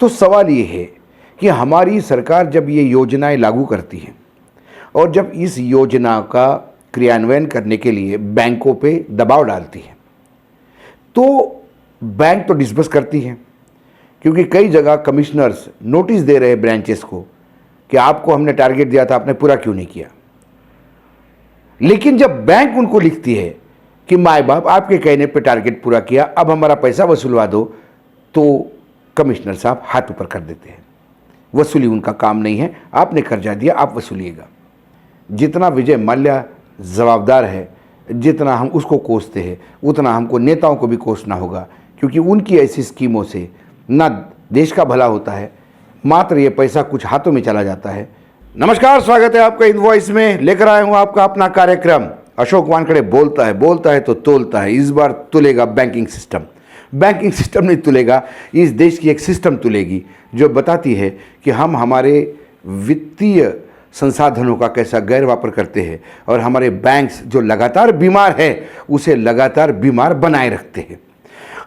तो सवाल ये है कि हमारी सरकार जब ये योजनाएं लागू करती है और जब इस योजना का क्रियान्वयन करने के लिए बैंकों पे दबाव डालती है, तो बैंक तो डिसबर्स करती है, क्योंकि कई जगह कमिश्नर्स नोटिस दे रहे हैं ब्रांचेस को कि आपको हमने टारगेट दिया था, आपने पूरा क्यों नहीं किया। लेकिन जब बैंक उनको लिखती है कि माए बाप आपके कहने पे टारगेट पूरा किया, अब हमारा पैसा वसूलवा दो, तो कमिश्नर साहब हाथ ऊपर कर देते हैं। वसूली उनका काम नहीं है, आपने कर्जा दिया, आप वसूलिएगा। जितना विजय माल्या जवाबदार है, जितना हम उसको कोसते हैं, उतना हमको नेताओं को भी कोसना होगा, क्योंकि उनकी ऐसी स्कीमों से ना देश का भला होता है, मात्र ये पैसा कुछ हाथों में चला जाता है। नमस्कार, स्वागत है आपका इन वॉइस में। लेकर आया हूँ आपका अपना कार्यक्रम अशोक वानखेड़े बोलता है तो तोलता है। इस बार तुलेगा बैंकिंग सिस्टम। बैंकिंग सिस्टम नहीं तुलेगा, इस देश की एक सिस्टम तुलेगी जो बताती है कि हम हमारे वित्तीय संसाधनों का कैसा गैर वापर करते हैं और हमारे बैंक्स जो लगातार बीमार है उसे लगातार बीमार बनाए रखते हैं।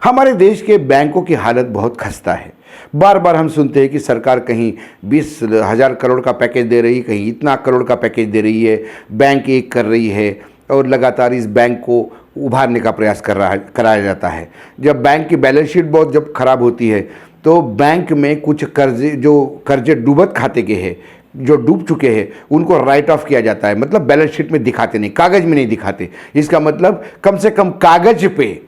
हमारे देश के बैंकों की हालत बहुत खस्ता है। बार बार हम सुनते हैं कि सरकार कहीं 20,000 करोड़ का पैकेज दे रही है, कहीं इतना करोड़ का पैकेज दे रही है, बैंक एक कर रही है और लगातार इस बैंक को उभारने का प्रयास कराया जाता है। जब बैंक की बैलेंस शीट बहुत जब खराब होती है तो बैंक में कुछ कर्जे डूबत खाते के हैं, जो डूब चुके हैं, उनको राइट ऑफ किया जाता है। मतलब बैलेंस शीट में दिखाते नहीं, कागज़ में नहीं दिखाते। इसका मतलब कम से कम कागज़ पे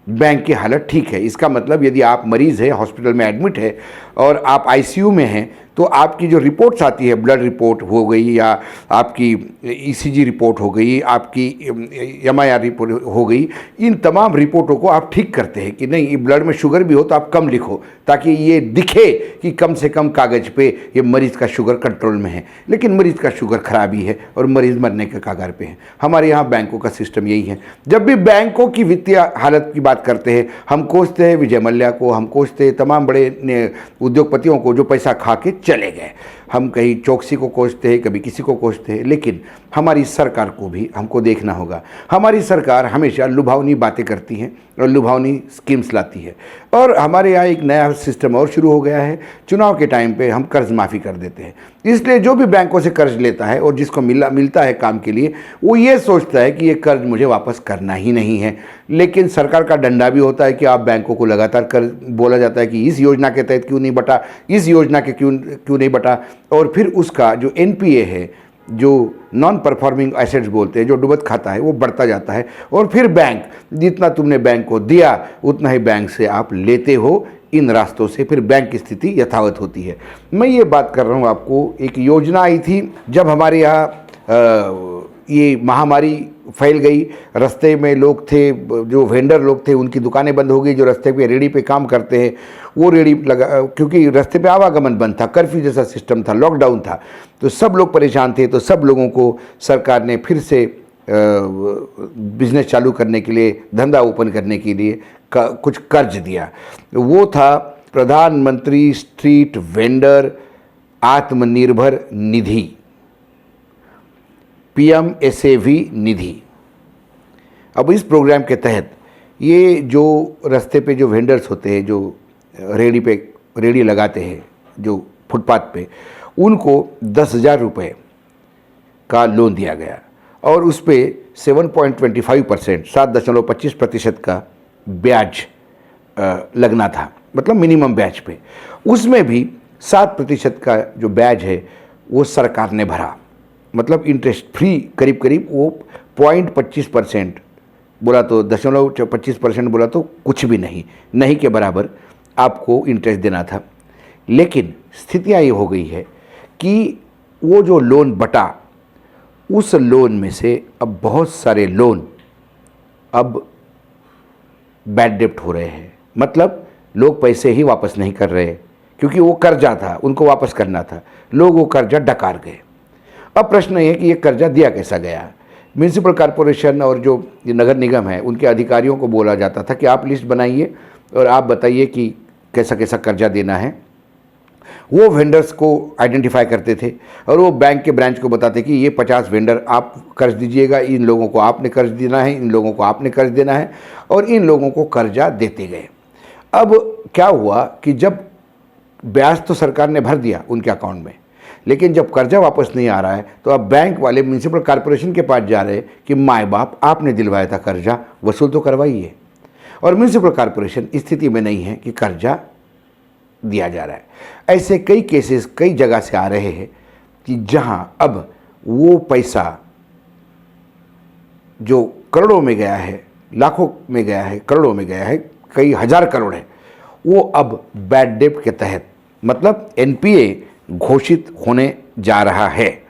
बैंक की हालत ठीक है। इसका मतलब यदि आप मरीज़ है, हॉस्पिटल में एडमिट है और आप आईसीयू में हैं, तो आपकी जो रिपोर्ट्स आती है, ब्लड रिपोर्ट हो गई या आपकी ईसीजी रिपोर्ट हो गई, आपकी एमआईआर रिपोर्ट हो गई, इन तमाम रिपोर्टों को आप ठीक करते हैं कि नहीं, ब्लड में शुगर भी हो तो आप कम लिखो, ताकि ये दिखे कि कम से कम कागज़ पे ये मरीज़ का शुगर कंट्रोल में है। लेकिन मरीज़ का शुगर खराबी है और मरीज़ मरने के कगार पे है। हमारे यहाँ बैंकों का सिस्टम यही है। जब भी बैंकों की वित्तीय हालत की बात करते हैं, हम कोसते हैं विजय मल्ल्या को, हम कोसते हैं तमाम बड़े उद्योगपतियों को जो पैसा खा के चले गए। हम कहीं चौकसी को कोसते हैं, कभी किसी को कोसते हैं, लेकिन हमारी सरकार को भी हमको देखना होगा। हमारी सरकार हमेशा लुभावनी बातें करती है और लुभावनी स्कीम्स लाती है। और हमारे यहाँ एक नया सिस्टम और शुरू हो गया है, चुनाव के टाइम पे हम कर्ज माफ़ी कर देते हैं। इसलिए जो भी बैंकों से कर्ज लेता है और जिसको मिलता है काम के लिए, वो ये सोचता है कि ये कर्ज मुझे वापस करना ही नहीं है। लेकिन सरकार का डंडा भी होता है कि आप बैंकों को लगातार कर्ज, बोला जाता है कि इस योजना के तहत क्यों नहीं बटा, इस योजना के क्यों नहीं बटा, और फिर उसका जो एनपीए है, जो नॉन परफॉर्मिंग एसेट्स बोलते हैं, जो डूबत खाता है, वो बढ़ता जाता है। और फिर बैंक, जितना तुमने बैंक को दिया उतना ही बैंक से आप लेते हो। इन रास्तों से फिर बैंक की स्थिति यथावत होती है। मैं ये बात कर रहा हूँ आपको, एक योजना आई थी जब हमारे यहाँ ये महामारी फैल गई। रास्ते में लोग थे, जो वेंडर लोग थे, उनकी दुकानें बंद हो गई। जो रास्ते पे रेडी पे काम करते हैं वो रेडी लगा, क्योंकि रास्ते पे आवागमन बंद था, कर्फ्यू जैसा सिस्टम था, लॉकडाउन था, तो सब लोग परेशान थे। तो सब लोगों को सरकार ने फिर से बिजनेस चालू करने के लिए, धंधा ओपन करने के लिए कुछ कर्ज दिया। वो था प्रधानमंत्री street vendor Atmanirbhar Nidhi, PMSAV निधि। अब इस प्रोग्राम के तहत ये जो रास्ते पे जो वेंडर्स होते हैं, जो रेडी लगाते हैं, जो फुटपाथ पे, उनको 10,000 रुपये का लोन दिया गया और उस पर 7.25%, 7.25% का ब्याज लगना था, मतलब मिनिमम ब्याज पे। उसमें भी 7% का जो ब्याज है वो सरकार ने भरा, मतलब इंटरेस्ट फ्री। करीब करीब वो 0.25% बोला तो 0.25% बोला तो कुछ भी नहीं के बराबर आपको इंटरेस्ट देना था। लेकिन स्थितियाँ ये हो गई है कि वो जो लोन बटा, उस लोन में से अब बहुत सारे लोन अब बैड डेप्ट हो रहे हैं। मतलब लोग पैसे ही वापस नहीं कर रहे, क्योंकि वो कर्जा था, उनको वापस करना था, लोग वो कर्जा डकार गए। अब प्रश्न ये है कि ये कर्जा दिया कैसा गया। म्यूनिसिपल कॉरपोरेशन और जो नगर निगम है, उनके अधिकारियों को बोला जाता था कि आप लिस्ट बनाइए और आप बताइए कि कैसा कैसा कर्जा देना है। वो वेंडर्स को आइडेंटिफाई करते थे और वो बैंक के ब्रांच को बताते कि ये 50 वेंडर आप कर्ज दीजिएगा, इन लोगों को आपने कर्ज देना है, इन लोगों को आपने कर्ज देना है, और इन लोगों को कर्जा देते गए। अब क्या हुआ कि जब ब्याज तो सरकार ने भर दिया उनके अकाउंट में, लेकिन जब कर्जा वापस नहीं आ रहा है तो अब बैंक वाले म्यूनिसिपल कॉर्पोरेशन के पास जा रहे हैं कि माए बाप आपने दिलवाया था कर्जा, वसूल तो करवाइए। और म्यूनिसिपल कॉर्पोरेशन स्थिति में नहीं है कि कर्जा दिया जा रहा है। ऐसे कई केसेस कई जगह से आ रहे हैं कि जहां अब वो पैसा जो करोड़ों में गया है, लाखों में गया है, करोड़ों में गया है, कई हजार करोड़ है, वो अब बैड डेट के तहत मतलब एनपीए घोषित होने जा रहा है।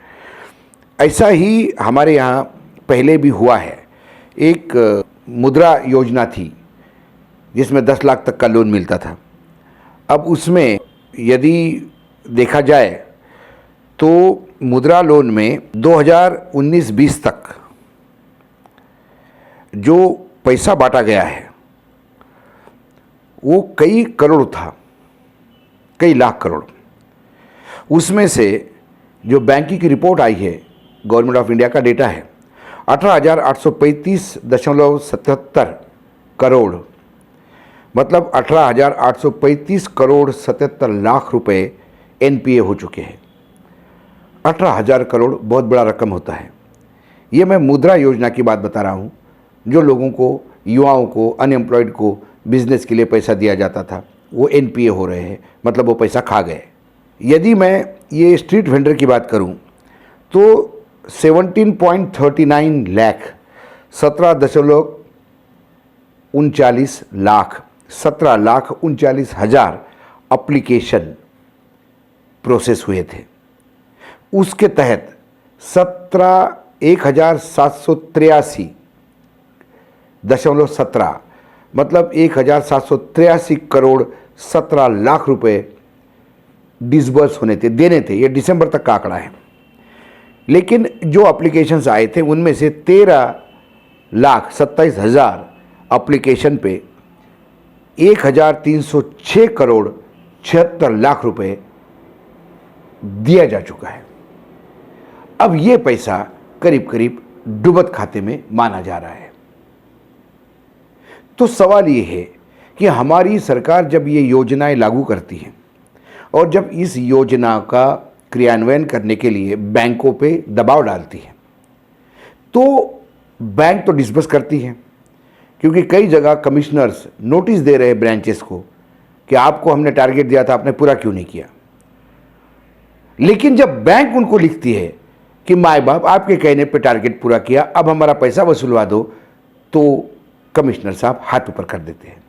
ऐसा ही हमारे यहाँ पहले भी हुआ है। एक मुद्रा योजना थी जिसमें 10 लाख तक का लोन मिलता था। अब उसमें यदि देखा जाए तो मुद्रा लोन में 2019-20 तक जो पैसा बांटा गया है वो कई करोड़ था, कई लाख करोड़। उसमें से जो बैंकिंग की रिपोर्ट आई है, गवर्नमेंट ऑफ इंडिया का डेटा है, 18,835.77 करोड़, मतलब 18,835 करोड़ 77 लाख रुपए एनपीए हो चुके हैं। 18,000 करोड़ बहुत बड़ा रकम होता है। ये मैं मुद्रा योजना की बात बता रहा हूँ, जो लोगों को, युवाओं को, अनएम्प्लॉयड को बिजनेस के लिए पैसा दिया जाता था, वो एनपीए हो रहे हैं, मतलब वो पैसा खा गए। यदि मैं ये स्ट्रीट वेंडर की बात करूं तो 17.39 लाख 17.39 लाख 17,39,000 एप्लीकेशन प्रोसेस हुए थे। उसके तहत 1,783.17 मतलब 1,783 करोड़ 17 लाख रुपए डिसबर्स होने थे, देने थे। ये दिसंबर तक का आंकड़ा है। लेकिन जो एप्लीकेशंस आए थे उनमें से 13,27,000 एप्लीकेशन पे 1,306 करोड़ 76 लाख रुपए दिया जा चुका है। अब ये पैसा करीब करीब डूबत खाते में माना जा रहा है। तो सवाल ये है कि हमारी सरकार जब ये योजनाएं लागू करती है और जब इस योजना का क्रियान्वयन करने के लिए बैंकों पे दबाव डालती है, तो बैंक तो डिस्बर्स करती है, क्योंकि कई जगह कमिश्नर्स नोटिस दे रहे ब्रांचेस को कि आपको हमने टारगेट दिया था, आपने पूरा क्यों नहीं किया। लेकिन जब बैंक उनको लिखती है कि माए बाप आपके कहने पे टारगेट पूरा किया, अब हमारा पैसा वसूलवा दो, तो कमिश्नर साहब हाथ ऊपर कर देते हैं।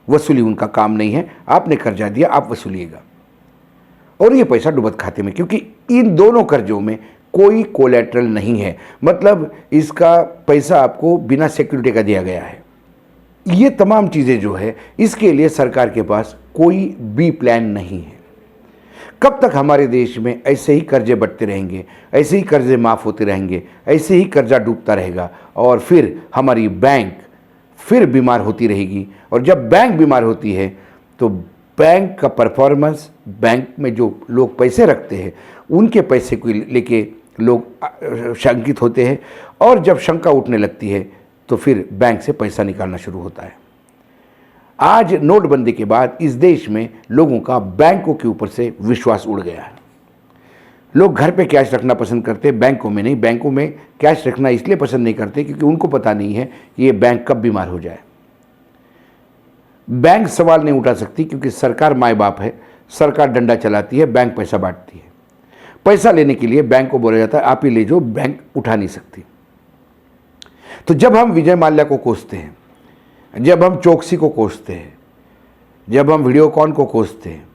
वसूली उनका काम नहीं है, आपने कर्जा दिया, आप वसूलिएगा। और ये पैसा डूबत खाते में, क्योंकि इन दोनों कर्जों में कोई कोलैटरल नहीं है, मतलब इसका पैसा आपको बिना सिक्योरिटी का दिया गया है। ये तमाम चीज़ें जो है, इसके लिए सरकार के पास कोई बी प्लान नहीं है। कब तक हमारे देश में ऐसे ही कर्जे बढ़ते रहेंगे, ऐसे ही कर्जे माफ़ होते रहेंगे, ऐसे ही कर्जा डूबता रहेगा और फिर हमारी बैंक फिर बीमार होती रहेगी। और जब बैंक बीमार होती है तो बैंक का परफॉर्मेंस, बैंक में जो लोग पैसे रखते हैं उनके पैसे को लेके लोग शंकित होते हैं, और जब शंका उठने लगती है तो फिर बैंक से पैसा निकालना शुरू होता है। आज नोटबंदी के बाद इस देश में लोगों का बैंकों के ऊपर से विश्वास उड़ गया है। लोग घर पे कैश रखना पसंद करते हैं, बैंकों में नहीं। बैंकों में कैश रखना इसलिए पसंद नहीं करते क्योंकि उनको पता नहीं है कि ये बैंक कब बीमार हो जाए। बैंक सवाल नहीं उठा सकती क्योंकि सरकार माए बाप है, सरकार डंडा चलाती है, बैंक पैसा बांटती है। पैसा लेने के लिए बैंक को बोला जाता है आप ही ले जाओ, बैंक उठा नहीं सकती। तो जब हम विजय माल्या को कोसते हैं, जब हम चौकसी को कोसते हैं, जब हम वीडियोकॉन को कोसते हैं,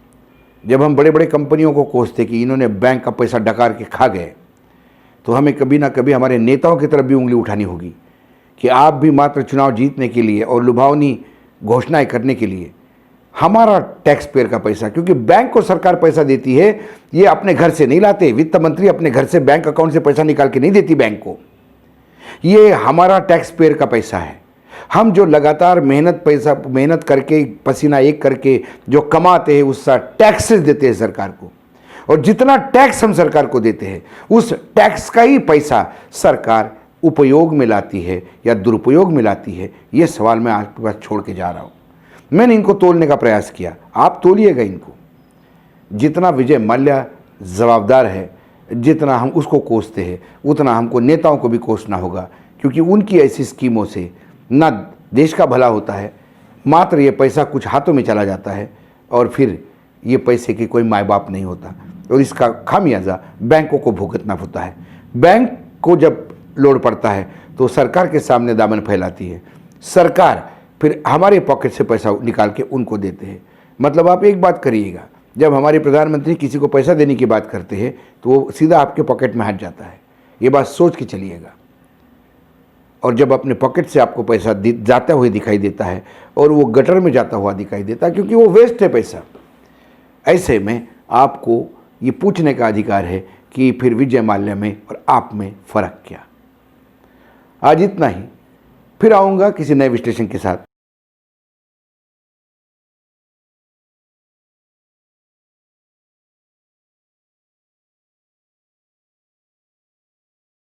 जब हम बड़े बड़े कंपनियों को कोसते कि इन्होंने बैंक का पैसा डकार के खा गए, तो हमें कभी ना कभी हमारे नेताओं की तरफ भी उंगली उठानी होगी कि आप भी मात्र चुनाव जीतने के लिए और लुभावनी घोषणाएं करने के लिए हमारा टैक्स पेयर का पैसा, क्योंकि बैंक को सरकार पैसा देती है, ये अपने घर से नहीं लाते। वित्त मंत्री अपने घर से बैंक अकाउंट से पैसा निकाल के नहीं देती बैंक को, ये हमारा टैक्स पेयर का पैसा है। हम जो लगातार मेहनत करके पसीना एक करके जो कमाते हैं उसका टैक्सेस देते हैं सरकार को, और जितना टैक्स हम सरकार को देते हैं उस टैक्स का ही पैसा सरकार उपयोग में लाती है या दुरुपयोग में लाती है। ये सवाल मैं आपके पास छोड़ के जा रहा हूँ। मैंने इनको तोलने का प्रयास किया, आप तोलिएगा इनको जितना विजय माल्या जवाबदार है, जितना हम उसको कोसते हैं, उतना हमको नेताओं को भी कोसना होगा, क्योंकि उनकी ऐसी स्कीमों से ना देश का भला होता है, मात्र ये पैसा कुछ हाथों में चला जाता है और फिर ये पैसे की कोई माँ बाप नहीं होता, और इसका खामियाजा बैंकों को भुगतना होता है। बैंक को जब लोड पड़ता है तो सरकार के सामने दामन फैलाती है, सरकार फिर हमारे पॉकेट से पैसा निकाल के उनको देते हैं। मतलब आप एक बात करिएगा, जब हमारे प्रधानमंत्री किसी को पैसा देने की बात करते हैं तो वो सीधा आपके पॉकेट में हाथ जाता है, ये बात सोच के चलिएगा। और जब अपने पॉकेट से आपको पैसा जाता हुए दिखाई देता है और वो गटर में जाता हुआ दिखाई देता है, क्योंकि वो वेस्ट है पैसा, ऐसे में आपको ये पूछने का अधिकार है कि फिर विजय माल्या में और आप में फ़र्क क्या। आज इतना ही, फिर आऊँगा किसी नए विश्लेषण के साथ।